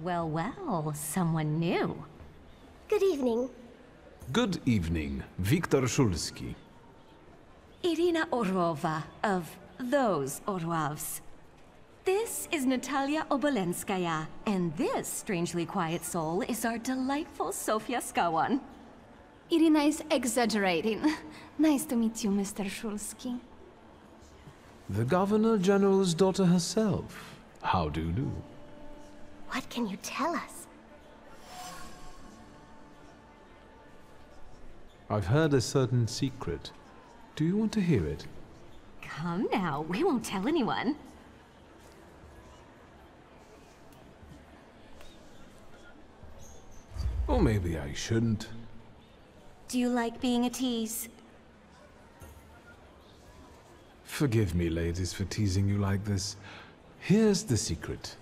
Well, well, someone new. Good evening. Good evening, Viktor Szulski. Irina Orlova of those Orlovs. This is Natalia Obolenskaya, and this strangely quiet soul is our delightful Sofia Skawan. Irina is exaggerating. Nice to meet you, Mr. Szulski. The Governor General's daughter herself. How do you do? What can you tell us? I've heard a certain secret. Do you want to hear it? Come now, we won't tell anyone. Or maybe I shouldn't. Do you like being a tease? Forgive me, ladies, for teasing you like this. Here's the secret.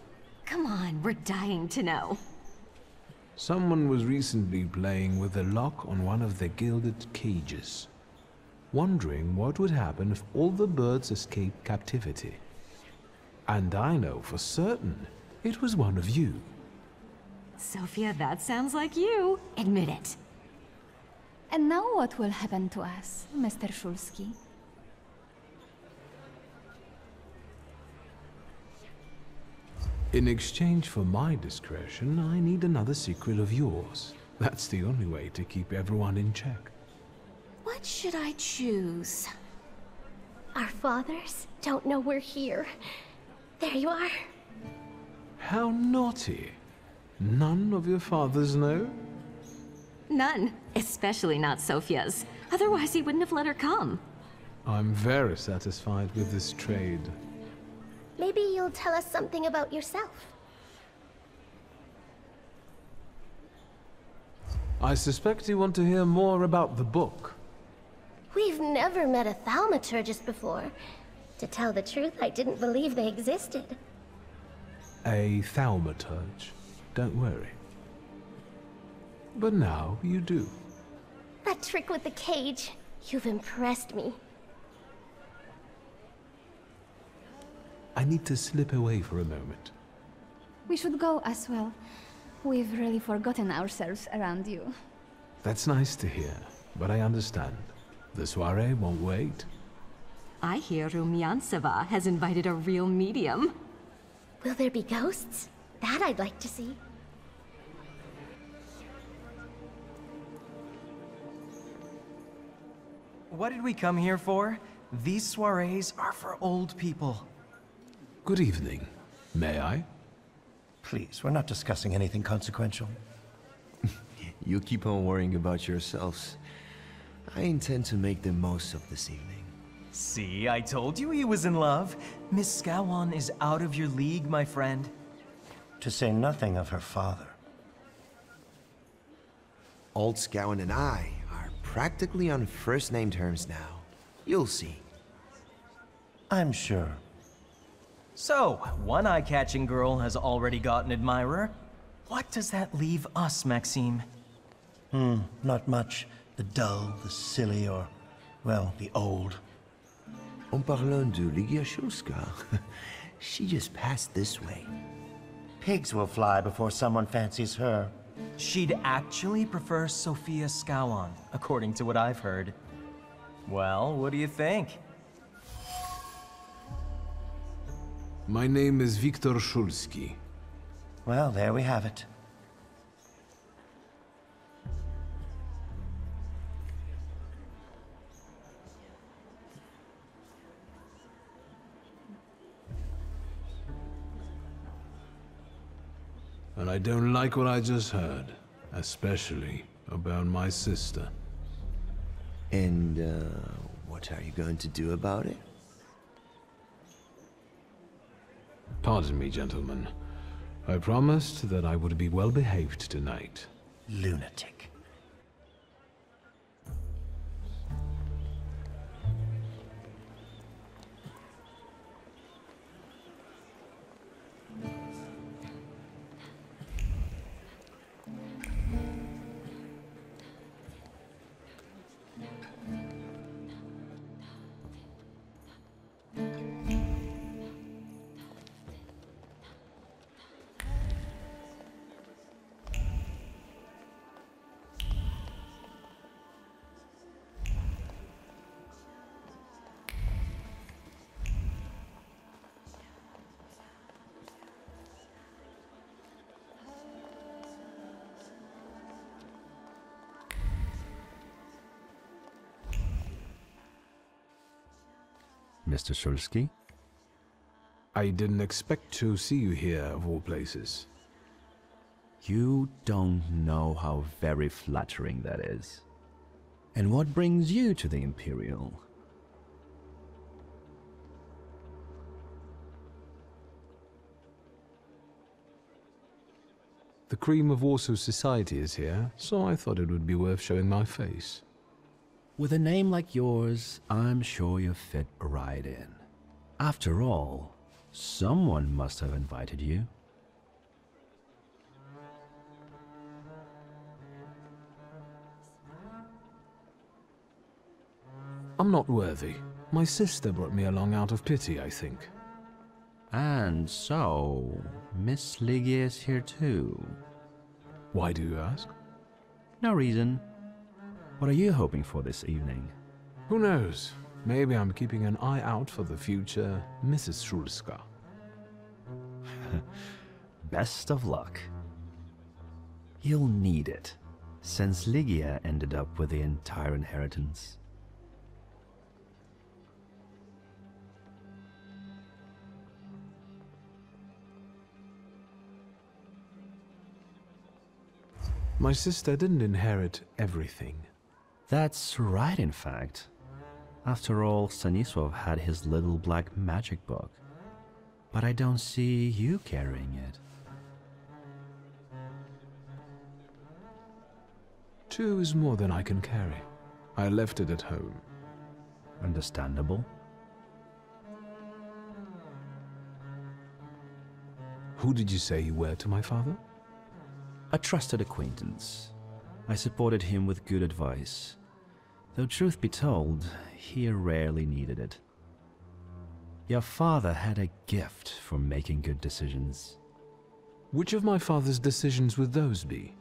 Come on, we're dying to know. Someone was recently playing with the lock on one of the gilded cages, wondering what would happen if all the birds escaped captivity. And I know for certain it was one of you. Sophia, that sounds like you. Admit it. And now what will happen to us, Mr. Szulski? In exchange for my discretion, I need another secret of yours. That's the only way to keep everyone in check. What should I choose? Our fathers don't know we're here. There you are. How naughty. None of your fathers know? None, especially not Sophia's. Otherwise he wouldn't have let her come. I'm very satisfied with this trade. Maybe you'll tell us something about yourself. I suspect you want to hear more about the book. We've never met a thaumaturgist before. To tell the truth, I didn't believe they existed. A thaumaturge. Don't worry. But now you do. That trick with the cage. You've impressed me. I need to slip away for a moment. We should go as well. We've really forgotten ourselves around you. That's nice to hear, but I understand. The soirée won't wait. I hear Rumyantseva has invited a real medium. Will there be ghosts? That I'd like to see. What did we come here for? These soirees are for old people. Good evening. May I? Please, we're not discussing anything consequential. You keep on worrying about yourselves. I intend to make the most of this evening. See, I told you he was in love. Miss Skawan is out of your league, my friend. To say nothing of her father. Old Scowen and I are practically on first-name terms now. You'll see. I'm sure. So, one eye-catching girl has already got an admirer. What does that leave us, Maxime? Not much. The dull, the silly, or, well, the old. En parlant de Ligia Szulska, she just passed this way. Pigs will fly before someone fancies her. She'd actually prefer Sofia Skawan, according to what I've heard. Well, what do you think? My name is Viktor Szulski. Well, there we have it. And I don't like what I just heard, especially about my sister. And, what are you going to do about it? Pardon me, gentlemen. I promised that I would be well behaved tonight. Lunatic. Mr. Szulski? I didn't expect to see you here, of all places. You don't know how very flattering that is. And what brings you to the Imperial? The cream of Warsaw society is here, so I thought it would be worth showing my face. With a name like yours, I'm sure you fit right in. After all, someone must have invited you. I'm not worthy. My sister brought me along out of pity, I think. And so, Miss Lygia is here too. Why do you ask? No reason. What are you hoping for this evening? Who knows? Maybe I'm keeping an eye out for the future Mrs. Szulska. Best of luck. You'll need it, since Lygia ended up with the entire inheritance. My sister didn't inherit everything. That's right, in fact. After all, Stanisław had his little black magic book. But I don't see you carrying it. 2 is more than I can carry. I left it at home. Understandable. Who did you say you were to my father? A trusted acquaintance. I supported him with good advice. Though truth be told, he rarely needed it. Your father had a gift for making good decisions. Which of my father's decisions would those be?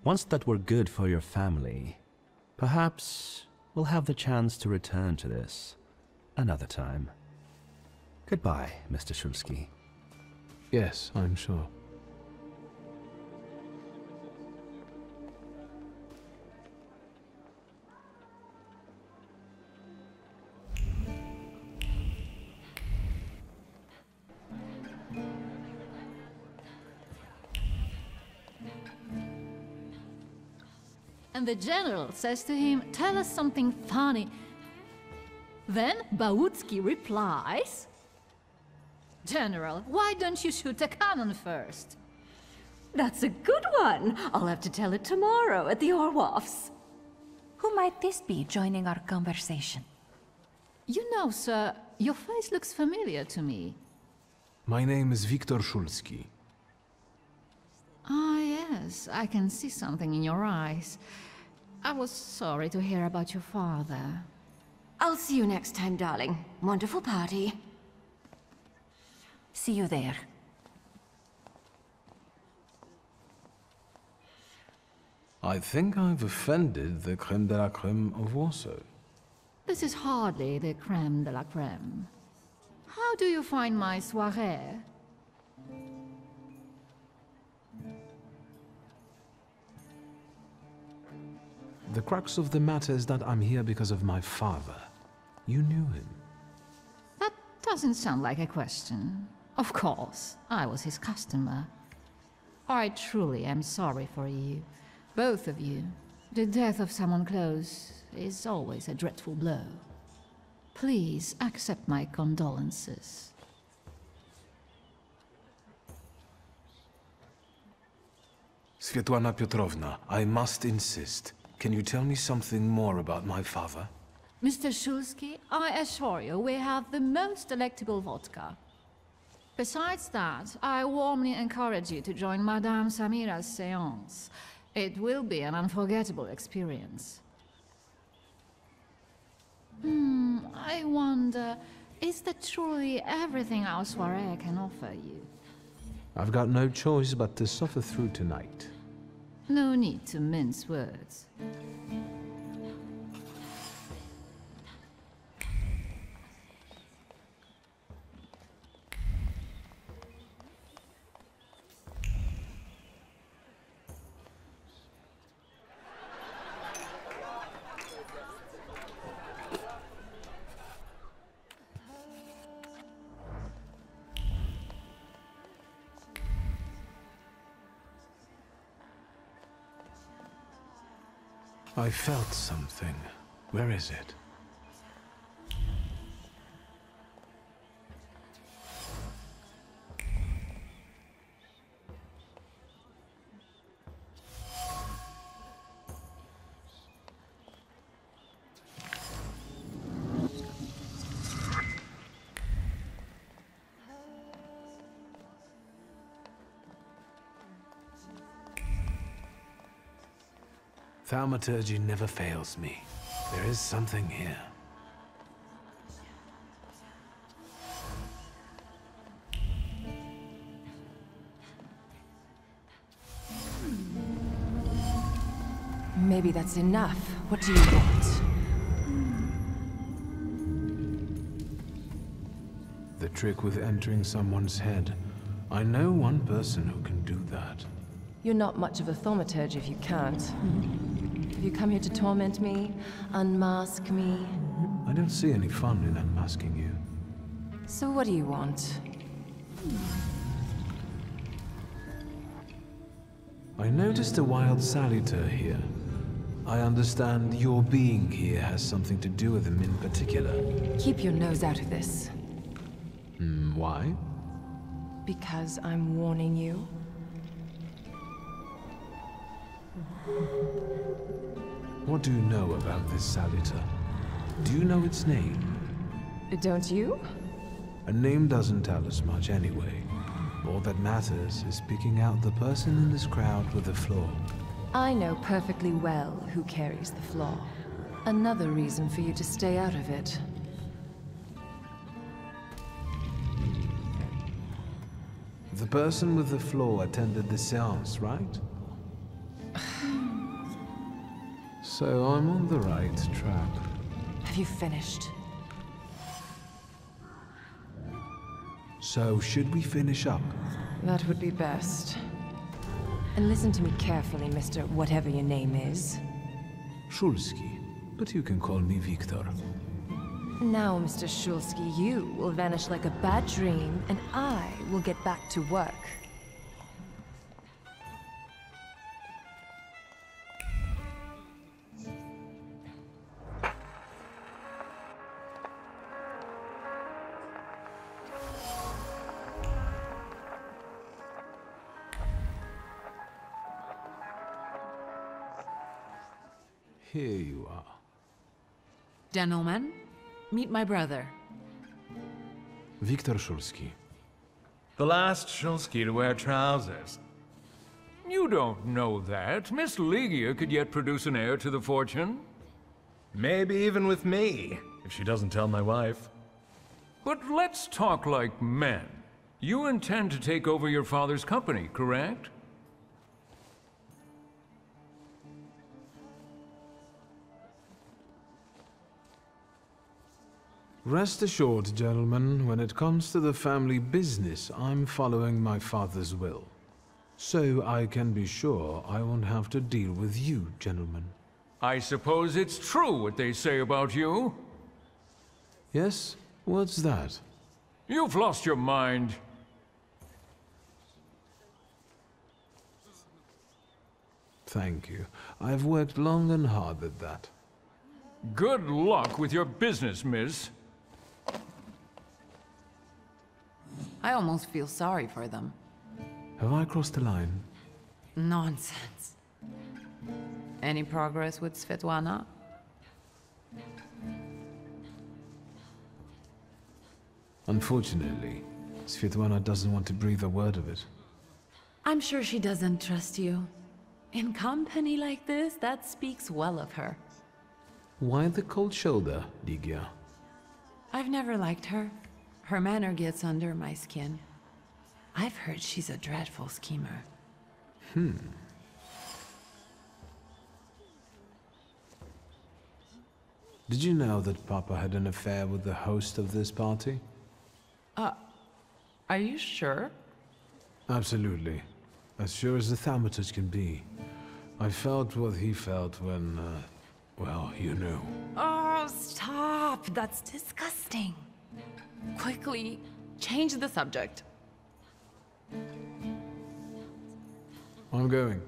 Ones that were good for your family. Perhaps we'll have the chance to return to this another time. Goodbye, Mr. Szulski. Yes, I'm sure. And the general says to him, "Tell us something funny." Then Bałucki replies, "General, why don't you shoot a cannon first?" That's a good one. I'll have to tell it tomorrow at the Orloffs. Who might this be joining our conversation? You know, sir, your face looks familiar to me. My name is Wiktor Szulski. Ah, yes, I can see something in your eyes. I was sorry to hear about your father. I'll see you next time, darling. Wonderful party. See you there. I think I've offended the creme de la creme of Warsaw. This is hardly the creme de la creme. How do you find my soirée? The crux of the matter is that I'm here because of my father. You knew him. That doesn't sound like a question. Of course, I was his customer. I truly am sorry for you, both of you. The death of someone close is always a dreadful blow. Please accept my condolences. Swiatłana Piotrowna, I must insist. Can you tell me something more about my father? Mr. Szulski, I assure you we have the most delectable vodka. Besides that, I warmly encourage you to join Madame Samira's séance. It will be an unforgettable experience. I wonder, is that truly everything our soirée can offer you? I've got no choice but to suffer through tonight. No need to mince words. I felt something. Where is it? Thaumaturge never fails me. There is something here. Maybe that's enough. What do you want? The trick with entering someone's head. I know one person who can do that. You're not much of a thaumaturge if you can't. Have you come here to torment me? Unmask me? I don't see any fun in unmasking you. So what do you want? I noticed a wild saluter here. I understand your being here has something to do with him in particular. Keep your nose out of this. Why? Because I'm warning you. What do you know about this saluter? Do you know its name? Don't you? A name doesn't tell us much anyway. All that matters is picking out the person in this crowd with the flaw. I know perfectly well who carries the flaw. Another reason for you to stay out of it. The person with the flaw attended the seance, right? So I'm on the right track. Have you finished? So should we finish up? That would be best. And listen to me carefully, Mr. Whatever your name is. Shulski, but you can call me Victor. Now, Mr. Shulski, you will vanish like a bad dream, and I will get back to work. Here you are. Gentlemen, meet my brother. Viktor Shulski. The last Shulski to wear trousers. You don't know that. Miss Ligia could yet produce an heir to the fortune. Maybe even with me, if she doesn't tell my wife. But let's talk like men. You intend to take over your father's company, correct? Rest assured, gentlemen, when it comes to the family business, I'm following my father's will. So I can be sure I won't have to deal with you, gentlemen. I suppose it's true what they say about you? Yes? What's that? You've lost your mind. Thank you. I've worked long and hard at that. Good luck with your business, miss. I almost feel sorry for them. Have I crossed the line? Nonsense. Any progress with Svetlana? Unfortunately, Svetlana doesn't want to breathe a word of it. I'm sure she doesn't trust you. In company like this, that speaks well of her. Why the cold shoulder, Ligia? I've never liked her. Her manner gets under my skin. I've heard she's a dreadful schemer. Did you know that Papa had an affair with the host of this party? Are you sure? Absolutely. As sure as the thaumaturge can be. I felt what he felt when, well, you know. Oh, stop! That's disgusting. Quickly, change the subject. I'm going.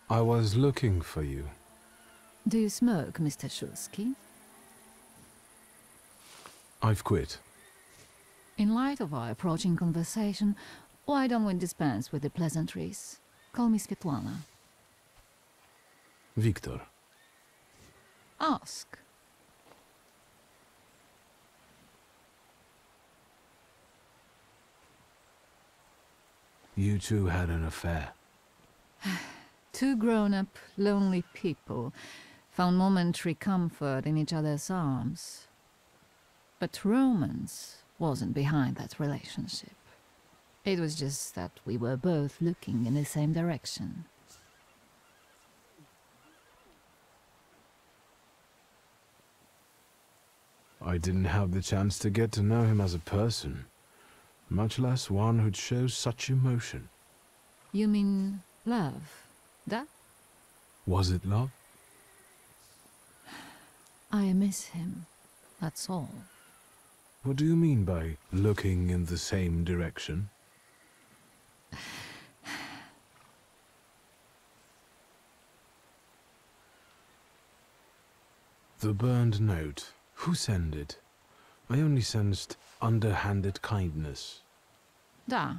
I was looking for you. Do you smoke, Mr. Shulsky? I've quit. In light of our approaching conversation, why don't we dispense with the pleasantries? Call me Svetlana. Victor. Ask. You two had an affair. Two grown-up, lonely people found momentary comfort in each other's arms. But romance wasn't behind that relationship. It was just that we were both looking in the same direction. I didn't have the chance to get to know him as a person, much less one who'd show such emotion. You mean love? That? Was it love? I miss him, that's all. What do you mean by looking in the same direction? The burned note. Who sent it? I only sensed underhanded kindness. Da,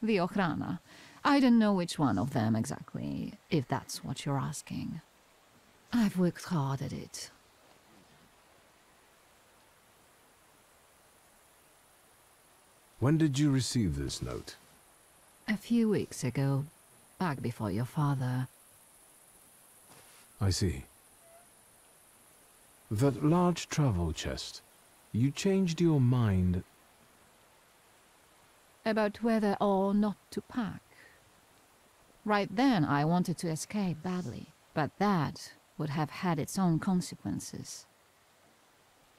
the Ochrana. I don't know which one of them exactly, if that's what you're asking. I've worked hard at it. When did you receive this note? A few weeks ago, back before your father. I see. That large travel chest. You changed your mind About whether or not to pack. Right then I wanted to escape badly, but that would have had its own consequences.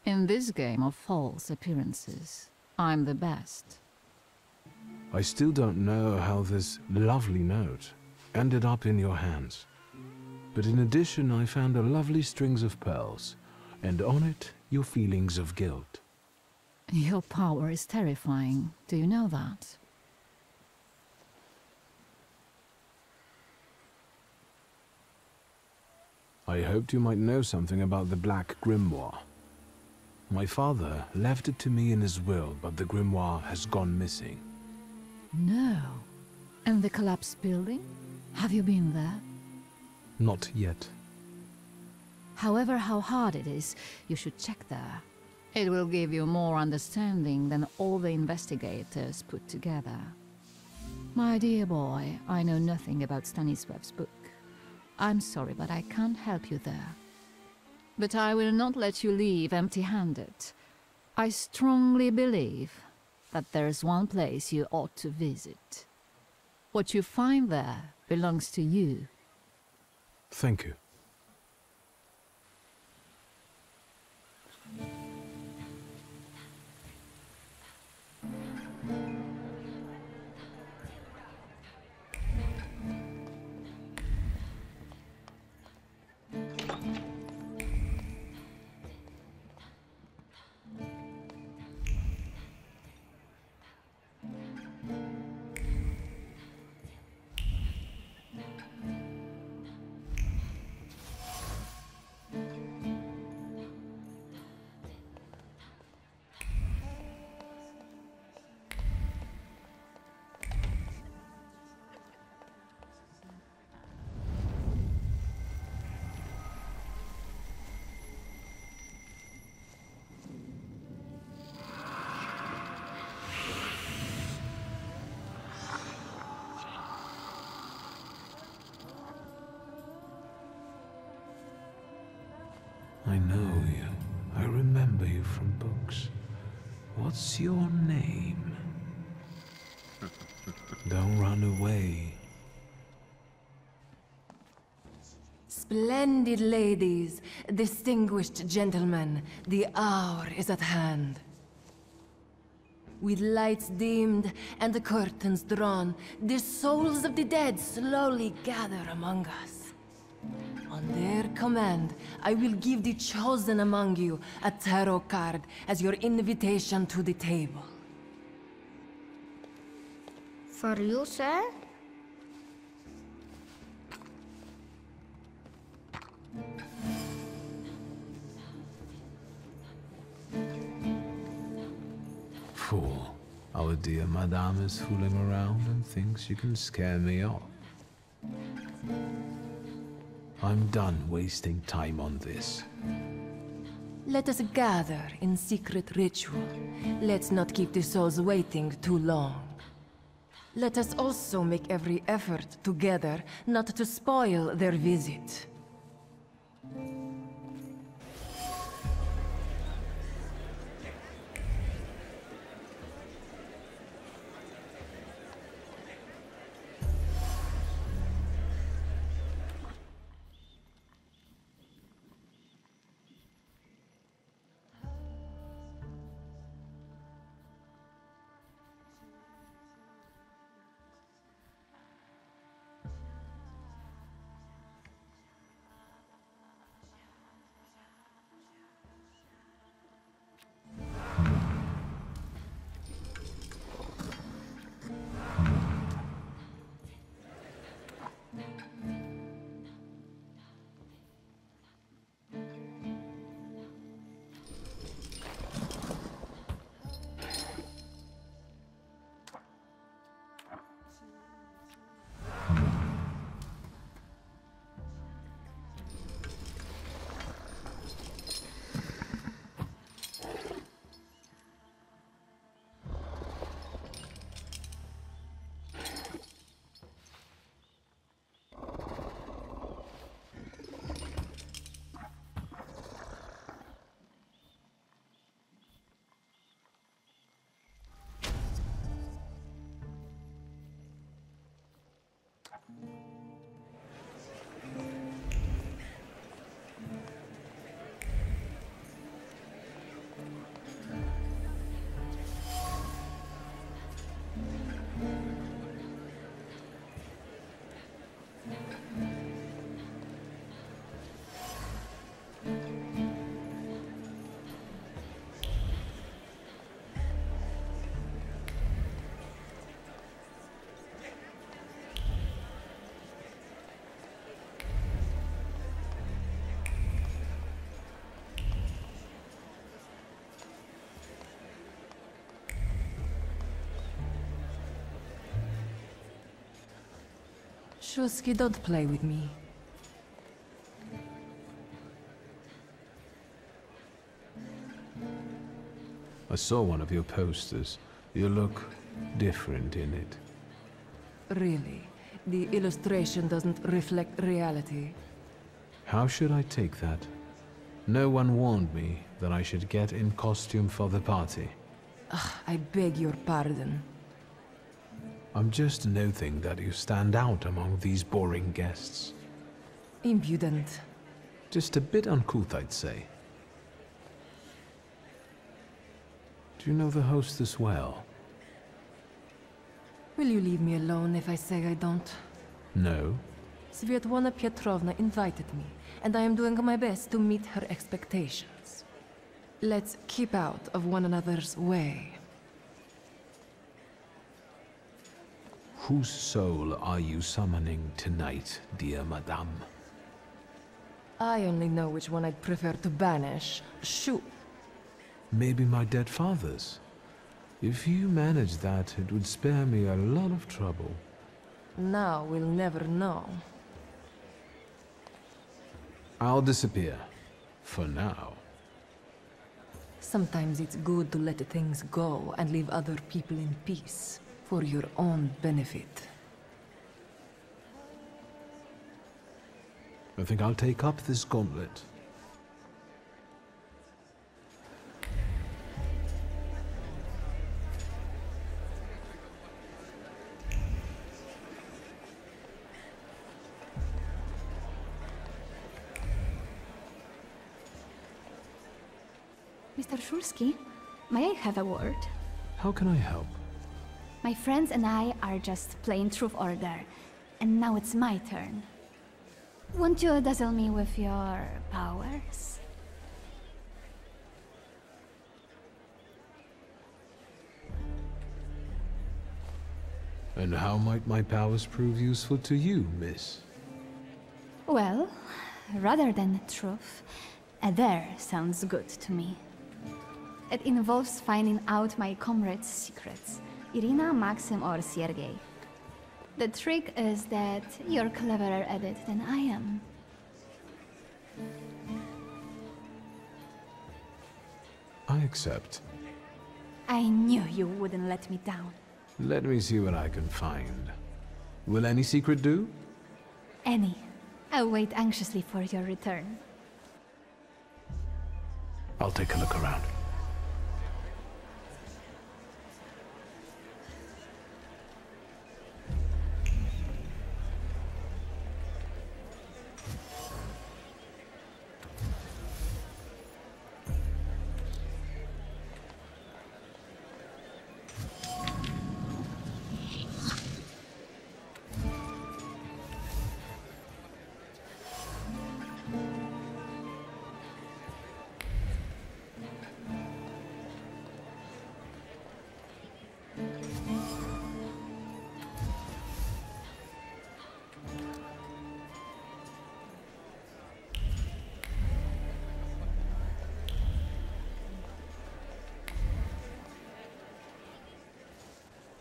In this game of false appearances, I'm the best. I still don't know how this lovely note ended up in your hands. But in addition, I found a lovely strings of pearls, and on it, your feelings of guilt. Your power is terrifying. Do you know that? I hoped you might know something about the Black Grimoire. My father left it to me in his will, but the grimoire has gone missing. No. And the collapsed building? Have you been there? Not yet. However, how hard it is, you should check there. It will give you more understanding than all the investigators put together. My dear boy, I know nothing about Stanisław's book. I'm sorry, but I can't help you there. But I will not let you leave empty-handed. I strongly believe that there's one place you ought to visit. What you find there belongs to you. Thank you. I know you. I remember you from books. What's your name? Don't run away. Splendid ladies, distinguished gentlemen, the hour is at hand. With lights dimmed and the curtains drawn, the souls of the dead slowly gather among us. On their command, I will give the chosen among you a tarot card as your invitation to the table. For you, sir? Fool. Our dear madame is fooling around and thinks you can scare me off. I'm done wasting time on this. Let us gather in secret ritual. Let's not keep the souls waiting too long. Let us also make every effort together not to spoil their visit. Shuski, don't play with me. I saw one of your posters. You look different in it. Really? The illustration doesn't reflect reality? How should I take that? No one warned me that I should get in costume for the party. Ugh, I beg your pardon. I'm just noting that you stand out among these boring guests. Impudent. Just a bit uncouth, I'd say. Do you know the hostess well? Will you leave me alone if I say I don't? No. Svetlana Petrovna invited me, and I am doing my best to meet her expectations. Let's keep out of one another's way. Whose soul are you summoning tonight, dear madame? I only know which one I'd prefer to banish. Shoo! Maybe my dead father's. If you manage that, it would spare me a lot of trouble. Now we'll never know. I'll disappear. For now. Sometimes it's good to let things go and leave other people in peace. For your own benefit. I think I'll take up this gauntlet. Mr. Shulsky, may I have a word? How can I help? My friends and I are just playing Truth Order, and now it's my turn. Won't you dazzle me with your powers? And how might my powers prove useful to you, miss? Well, rather than truth, a dare sounds good to me. It involves finding out my comrades' secrets, Irina, Maxim, or Sergei. The trick is that you're cleverer at it than I am. I accept. I knew you wouldn't let me down. Let me see what I can find. Will any secret do? Any. I'll wait anxiously for your return. I'll take a look around.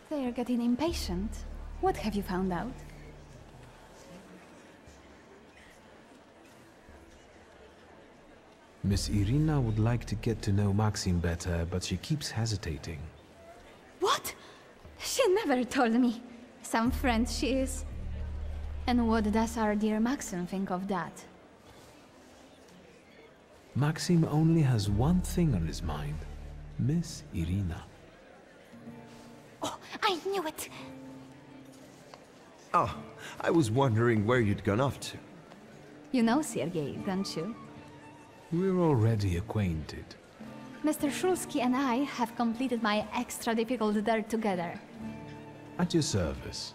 They're getting impatient. What have you found out? Miss Irina would like to get to know Maxim better, but she keeps hesitating. What? She never told me. Some friend she is. And what does our dear Maxim think of that? Maxim only has one thing on his mind. Miss Irina. Oh, I knew it! Oh, I was wondering where you'd gone off to. You know Sergei, don't you? We're already acquainted. Mr. Shulsky and I have completed my extra difficult dare together. At your service.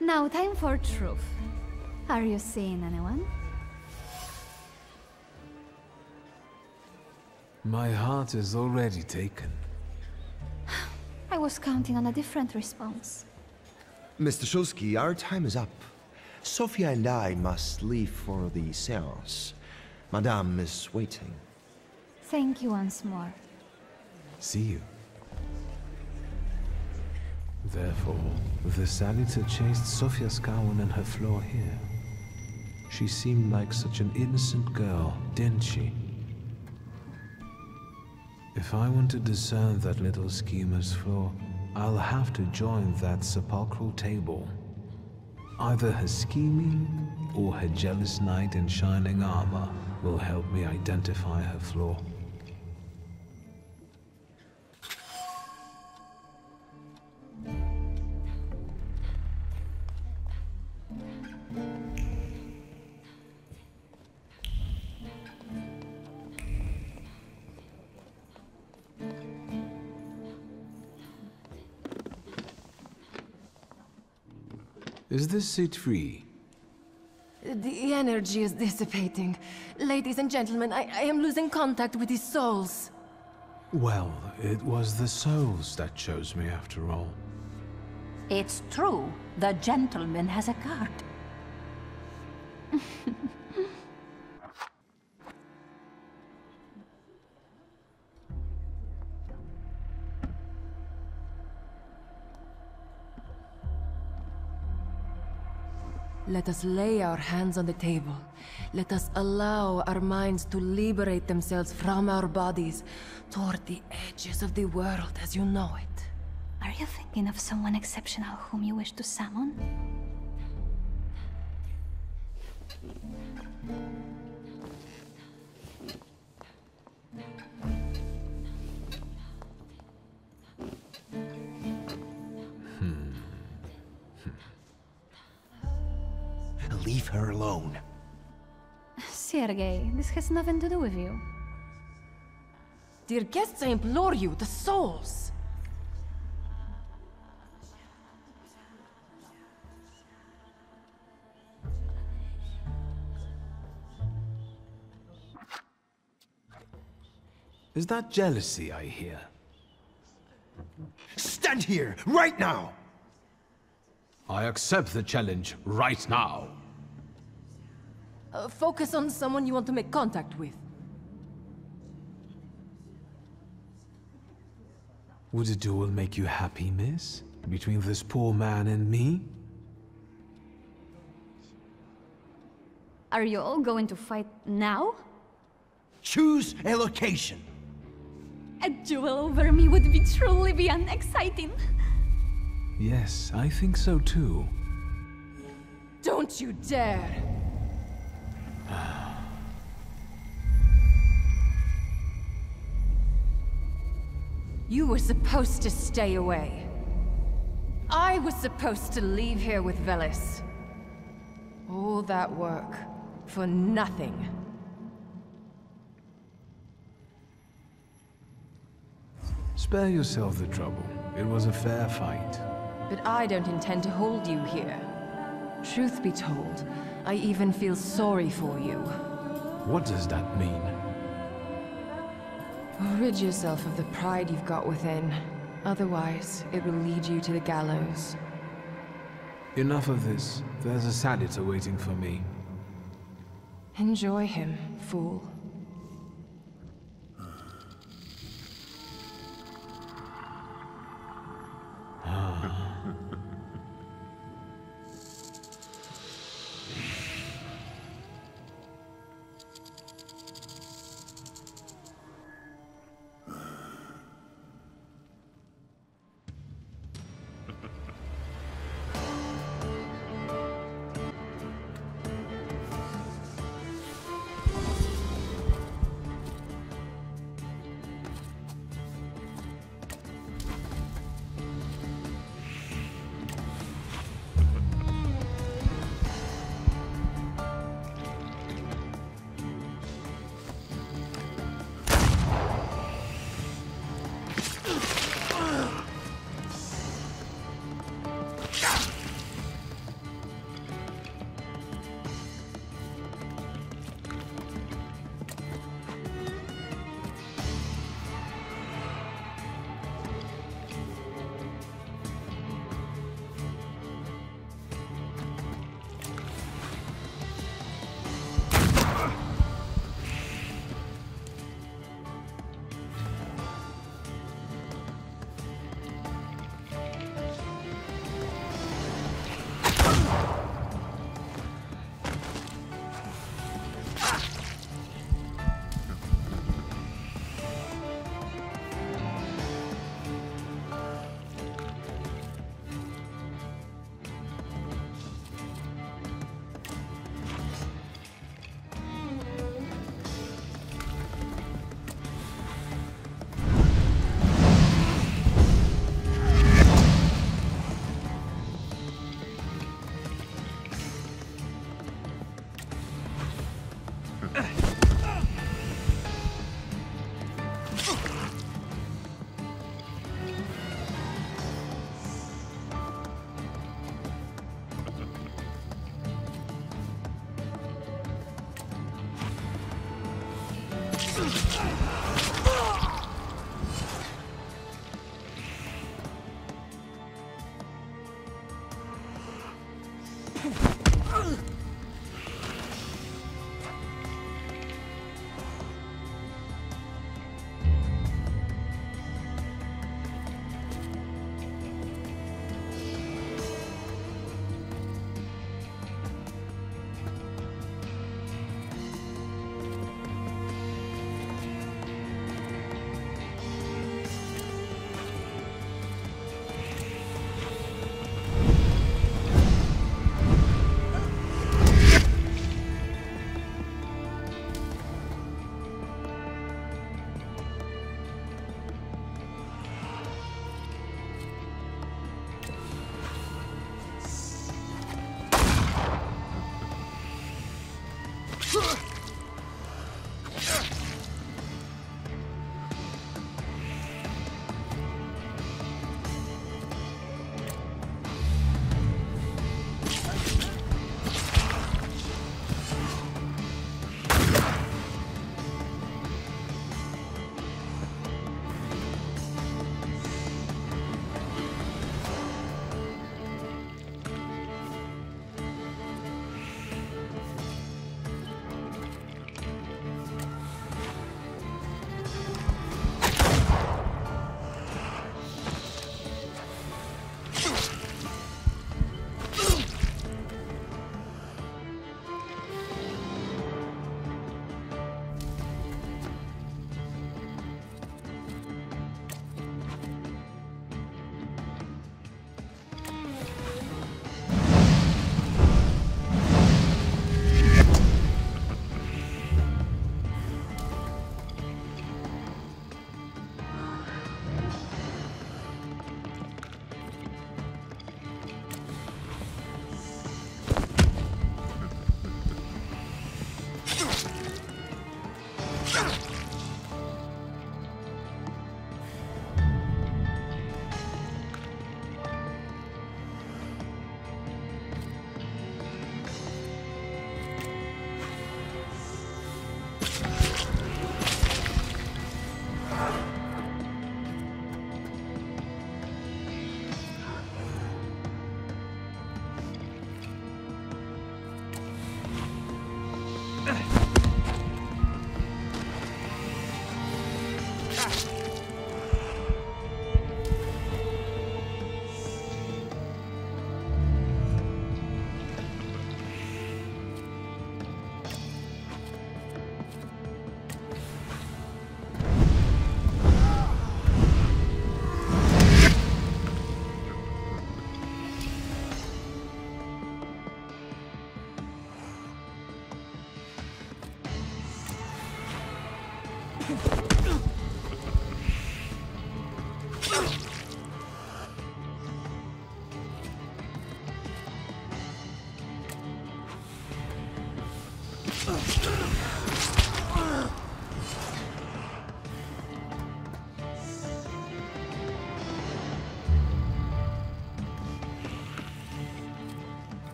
Now time for truth. Are you seeing anyone? My heart is already taken. I was counting on a different response. Mr. Shulsky, our time is up. Sophia and I must leave for the séance. Madame is waiting. Thank you once more. See you. Therefore, the Saliter chased Sofia Scowen and her floor here. She seemed like such an innocent girl, didn't she? If I want to discern that little schemer's flaw, I'll have to join that sepulchral table. Either her scheming or her jealous knight in shining armor will help me identify her flaw. Is this seat free? The energy is dissipating. Ladies and gentlemen, I am losing contact with these souls. Well, it was the souls that chose me after all. It's true. The gentleman has a card. Let us lay our hands on the table. Let us allow our minds to liberate themselves from our bodies toward the edges of the world as you know it. Are you thinking of someone exceptional whom you wish to summon? Leave her alone. Sergei, this has nothing to do with you. Dear guests, I implore you, the souls! Is that jealousy I hear? Stand here, right now! I accept the challenge right now. Focus on someone you want to make contact with. Would a duel make you happy, miss? Between this poor man and me? Are you all going to fight now? Choose a location. A duel over me would be truly beyond exciting. Yes, I think so too. Don't you dare! You were supposed to stay away. I was supposed to leave here with Velis. All that work for nothing. Spare yourself the trouble. It was a fair fight. But I don't intend to hold you here. Truth be told, I even feel sorry for you. What does that mean? Rid yourself of the pride you've got within. Otherwise, it will lead you to the gallows. Enough of this. There's a salad waiting for me. Enjoy him, fool.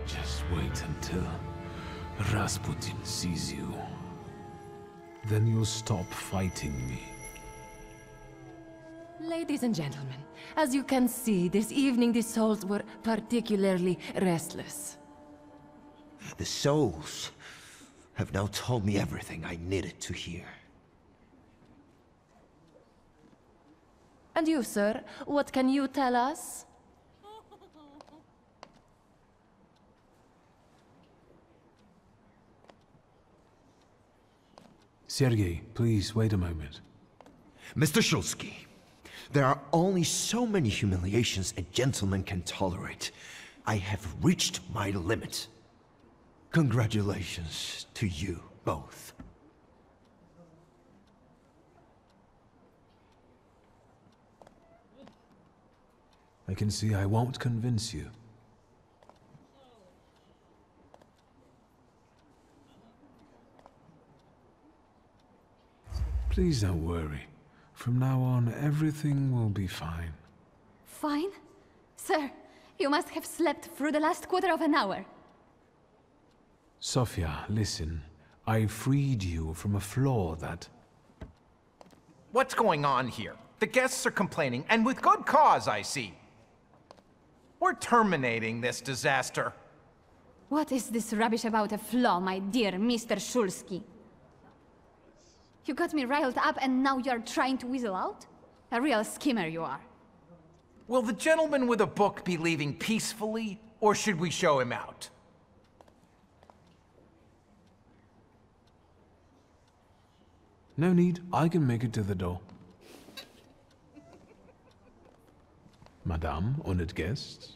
Just wait until Rasputin sees you. Then you'll stop fighting me. Ladies and gentlemen, as you can see, this evening the souls were particularly restless. The souls have now told me everything I needed to hear. And you, sir, what can you tell us? Sergei, please wait a moment. Mr. Shulsky, there are only so many humiliations a gentleman can tolerate. I have reached my limit. Congratulations to you both. I can see I won't convince you. Please don't worry. From now on, everything will be fine. Fine? Sir, you must have slept through the last quarter of an hour. Sofia, listen. I freed you from a flaw that... What's going on here? The guests are complaining, and with good cause, I see. We're terminating this disaster. What is this rubbish about a flaw, my dear Mr. Shulsky? You got me riled up and now you're trying to weasel out? A real schemer you are. Will the gentleman with a book be leaving peacefully, or should we show him out? No need, I can make it to the door. Madame, honored guests.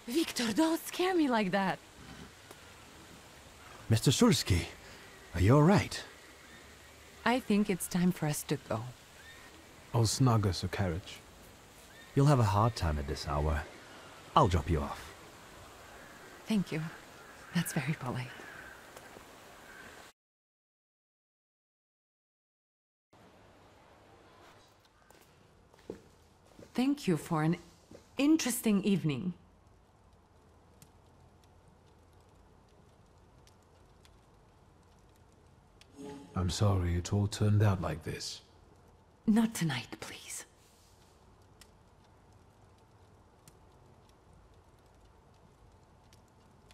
Victor, don't scare me like that. Mr. Shulsky, are you all right? I think it's time for us to go. I'll snug us a carriage. You'll have a hard time at this hour. I'll drop you off. Thank you. That's very polite. Thank you for an interesting evening. I'm sorry it all turned out like this. Not tonight, please.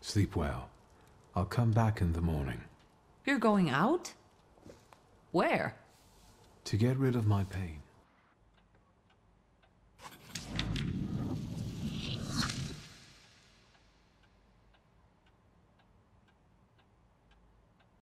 Sleep well. I'll come back in the morning. You're going out? Where? To get rid of my pain.